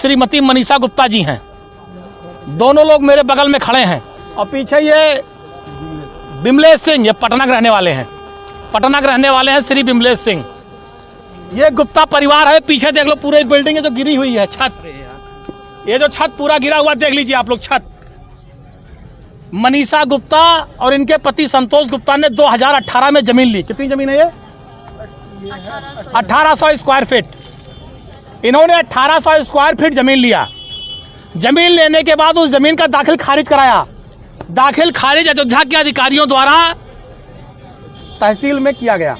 श्रीमती मनीषा गुप्ता जी हैं। दोनों लोग मेरे बगल में खड़े हैं और पीछे ये बिमलेश सिंह, ये पटना के रहने वाले हैं, पटना के रहने वाले हैं श्री बिमलेश सिंह। ये गुप्ता परिवार है। पीछे देख लो पूरी बिल्डिंग जो गिरी हुई है, छत, ये जो छत पूरा गिरा हुआ देख लीजिए आप लोग, छत। मनीषा गुप्ता और इनके पति संतोष गुप्ता ने 2018 में जमीन ली। कितनी जमीन है ये? 1800 स्क्वायर फीट। इन्होंने 1800 स्क्वायर फीट जमीन लिया। जमीन लेने के बाद उस जमीन का दाखिल खारिज कराया। दाखिल खारिज अयोध्या के अधिकारियों द्वारा तहसील में किया गया।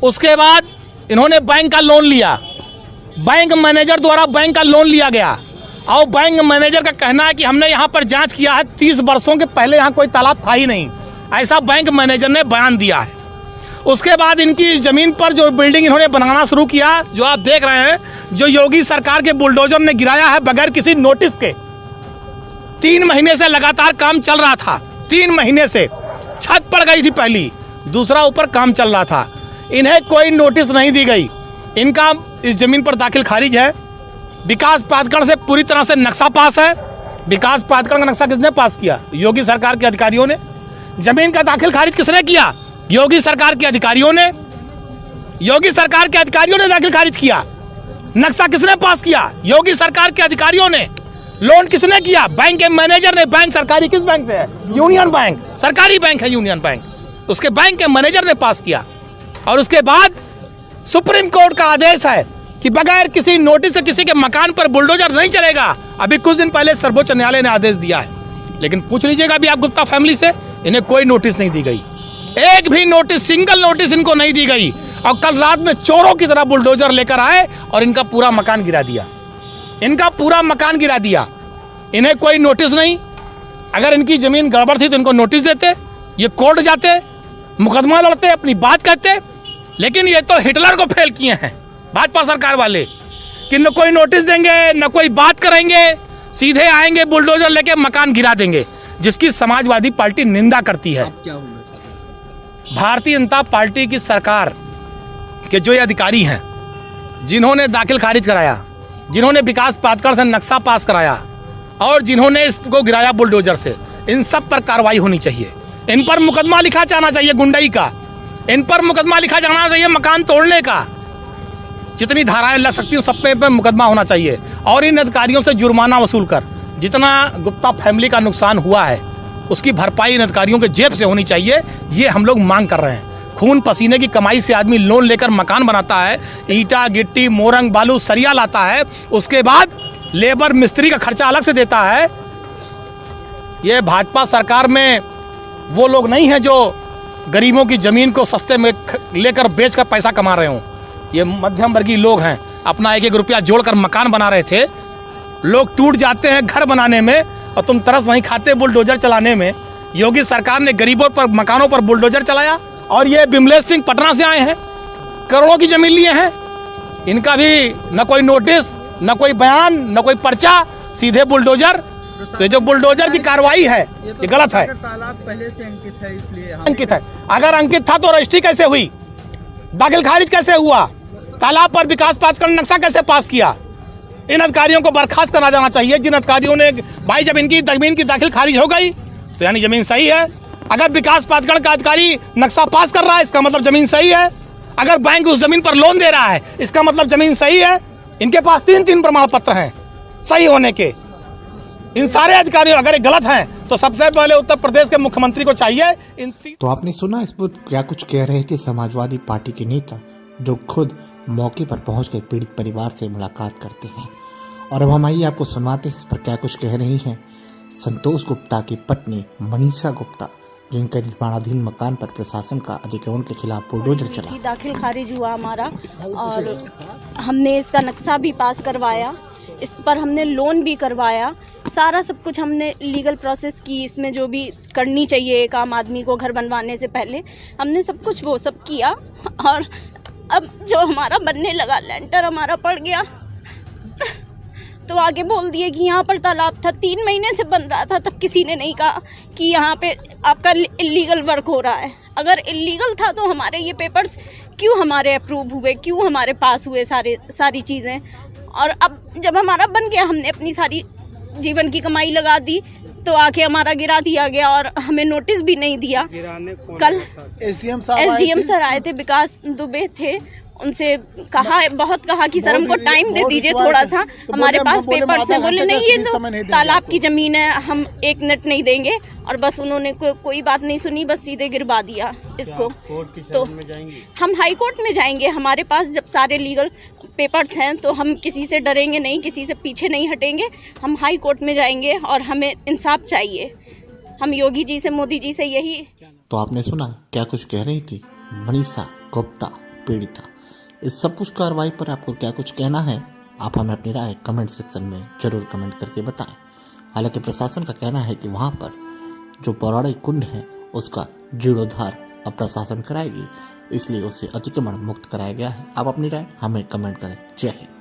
उसके बाद इन्होंने बैंक का लोन लिया। बैंक मैनेजर द्वारा बैंक का लोन लिया गया और बैंक मैनेजर का कहना है कि हमने यहाँ पर जांच किया है, 30 वर्षों के पहले यहाँ कोई तालाब था ही नहीं, ऐसा बैंक मैनेजर ने बयान दिया है। उसके बाद इनकी ज़मीन पर जो बिल्डिंग इन्होंने बनाना शुरू किया, जो आप देख रहे हैं, जो योगी सरकार के बुलडोजर ने गिराया है बगैर किसी नोटिस के। 3 महीने से लगातार काम चल रहा था। 3 महीने से छत पड़ गई थी पहली, दूसरा ऊपर काम चल रहा था। इन्हें कोई नोटिस नहीं दी गई। इनका इस जमीन पर दाखिल खारिज है। विकास प्राधिकरण से पूरी तरह से नक्शा पास है। विकास प्राधिकरण का नक्शा किसने पास किया? योगी सरकार के अधिकारियों ने। जमीन का दाखिल खारिज किसने किया? योगी सरकार के अधिकारियों ने। योगी सरकार के अधिकारियों ने दाखिल खारिज किया। नक्शा किसने पास किया? योगी सरकार के अधिकारियों ने। लोन किसने किया? बैंक के मैनेजर ने। बैंक सरकारी किस बैंक से है? यूनियन बैंक, सरकारी बैंक है यूनियन बैंक। उसके बैंक के मैनेजर ने पास किया। और उसके बाद सुप्रीम कोर्ट का आदेश है कि बगैर किसी नोटिस से किसी के मकान पर बुलडोजर नहीं चलेगा। अभी कुछ दिन पहले सर्वोच्च न्यायालय ने आदेश दिया है। लेकिन पूछ लीजिएगा अभी आप गुप्ता फैमिली से, इन्हें कोई नोटिस नहीं दी गई। एक भी नोटिस, सिंगल नोटिस इनको नहीं दी गई। और कल रात में चोरों की तरह बुलडोजर लेकर आए और इनका पूरा मकान गिरा दिया। इनका पूरा मकान गिरा दिया। इन्हें कोई नोटिस नहीं। अगर इनकी जमीन गड़बड़ थी तो इनको नोटिस देते, ये कोर्ट जाते, मुकदमा लड़ते, अपनी बात कहते। लेकिन ये तो हिटलर को फेल किए हैं भाजपा सरकार वाले कि न कोई नोटिस देंगे, न कोई बात करेंगे, सीधे आएंगे बुलडोजर लेके मकान गिरा देंगे, जिसकी समाजवादी पार्टी निंदा करती है। क्या होना चाहते हैं? भारतीय जनता पार्टी की सरकार के जो ये अधिकारी हैं, जिन्होंने दाखिल खारिज कराया, जिन्होंने विकास प्राधिकरण से नक्शा पास कराया और जिन्होंने इसको गिराया बुलडोजर से, इन सब पर कार्रवाई होनी चाहिए। इन पर मुकदमा लिखा जाना चाहिए गुंडई का। इन पर मुकदमा लिखा जाना चाहिए मकान तोड़ने का। जितनी धाराएं लग सकती हैं सब पे मुकदमा होना चाहिए। और इन अधिकारियों से जुर्माना वसूल कर जितना गुप्ता फैमिली का नुकसान हुआ है उसकी भरपाई इन अधिकारियों के जेब से होनी चाहिए। ये हम लोग मांग कर रहे हैं। खून पसीने की कमाई से आदमी लोन लेकर मकान बनाता है, ईंटा गिट्टी मोरंग बालू सरिया लाता है, उसके बाद लेबर मिस्त्री का खर्चा अलग से देता है। ये भाजपा सरकार में वो लोग नहीं हैं जो गरीबों की ज़मीन को सस्ते में लेकर बेचकर पैसा कमा रहे हों। ये मध्यम वर्गीय लोग हैं, अपना 1-1 रुपया जोड़कर मकान बना रहे थे। लोग टूट जाते हैं घर बनाने में और तुम तरस नहीं खाते बुलडोजर चलाने में। योगी सरकार ने गरीबों पर, मकानों पर बुलडोजर चलाया। और ये बिमलेश सिंह पटना से आए हैं, करोड़ों की ज़मीन लिए हैं। इनका भी न कोई नोटिस, न कोई बयान, न कोई पर्चा, सीधे बुलडोजर। तो ये जो बुलडोजर की कार्रवाई है ये गलत है। तालाब पहले से अंकित है, इसलिए अंकित है। अगर अंकित था तो रजिस्ट्री कैसे हुई? दाखिल खारिज कैसे हुआ? तालाब पर विकास प्राधिकरण नक्शा कैसे पास किया? इन अधिकारियों को बर्खास्त करा जाना चाहिए। जिन अधिकारियों ने, भाई जब इनकी जमीन की दाखिल खारिज हो गई तो यानी जमीन सही है। अगर विकास प्राधिकरण का अधिकारी नक्शा पास कर रहा है इसका मतलब जमीन सही है। अगर बैंक उस जमीन पर लोन दे रहा है इसका मतलब जमीन सही है। इनके पास 3 प्रमाण पत्र हैं सही होने के। इन सारे अधिकारी अगर ये गलत हैं तो सबसे पहले उत्तर प्रदेश के मुख्यमंत्री को चाहिए। तो आपने सुना इस पर क्या कुछ कह रहे थे समाजवादी पार्टी के नेता, जो खुद मौके पर पहुंचकर पीड़ित परिवार से मुलाकात करते हैं। और अब हम आइए आपको सुनवाते हैं इस पर क्या कुछ कह रही हैं संतोष गुप्ता की पत्नी मनीषा गुप्ता, जिनका निर्माणाधीन मकान पर प्रशासन का अधिग्रहण के खिलाफ बुलडोजर चला। दाखिल खारिज हुआ हमारा और हमने इसका नक्शा भी पास करवाया, इस पर हमने लोन भी करवाया, सारा सब कुछ हमने लीगल प्रोसेस की। इसमें जो भी करनी चाहिए एक आम आदमी को घर बनवाने से पहले, हमने सब कुछ वो सब किया। और अब जो हमारा बनने लगा, लेंटर हमारा पड़ गया तो आगे बोल दिए कि यहाँ पर तालाब था। 3 महीने से बन रहा था, तब किसी ने नहीं कहा कि यहाँ पे आपका इलीगल वर्क हो रहा है। अगर इलीगल था तो हमारे ये पेपर्स क्यों हमारे अप्रूव हुए, क्यों हमारे पास हुए सारी चीज़ें। और अब जब हमारा बन गया, हमने अपनी सारी जीवन की कमाई लगा दी, तो आके हमारा गिरा दिया गया और हमें नोटिस भी नहीं दिया। कल एसडीएम सर आए थे, विकास दुबे थे, उनसे कहा, बहुत कहा कि सर हमको टाइम दे दीजिए थोड़ा सा, हमारे पास पेपर्स हैं। बोले नहीं, ये तो तालाब की जमीन है, हम 1 मिनट नहीं देंगे। और बस उन्होंने कोई बात नहीं सुनी, बस सीधे गिरवा दिया इसको। तो हम हाई कोर्ट में जाएंगे, हमारे पास जब सारे लीगल पेपर्स हैं तो हम किसी से डरेंगे नहीं, किसी से पीछे नहीं हटेंगे। हम हाई कोर्ट में जाएंगे और हमें इंसाफ चाहिए। हम योगी जी से, मोदी जी से यही। तो आपने सुना क्या कुछ कह रही थी मनीषा गुप्ता पीड़िता। इस सब कुछ कार्रवाई पर आपको क्या कुछ कहना है, आप हमें अपनी राय कमेंट सेक्शन में जरूर कमेंट करके बताएं। हालांकि प्रशासन का कहना है कि वहां पर जो पौराणिक कुंड है उसका जीर्णोद्धार अब प्रशासन कराएगी, इसलिए उसे अतिक्रमण मुक्त कराया गया है। आप अपनी राय हमें कमेंट करें। जय हिंद।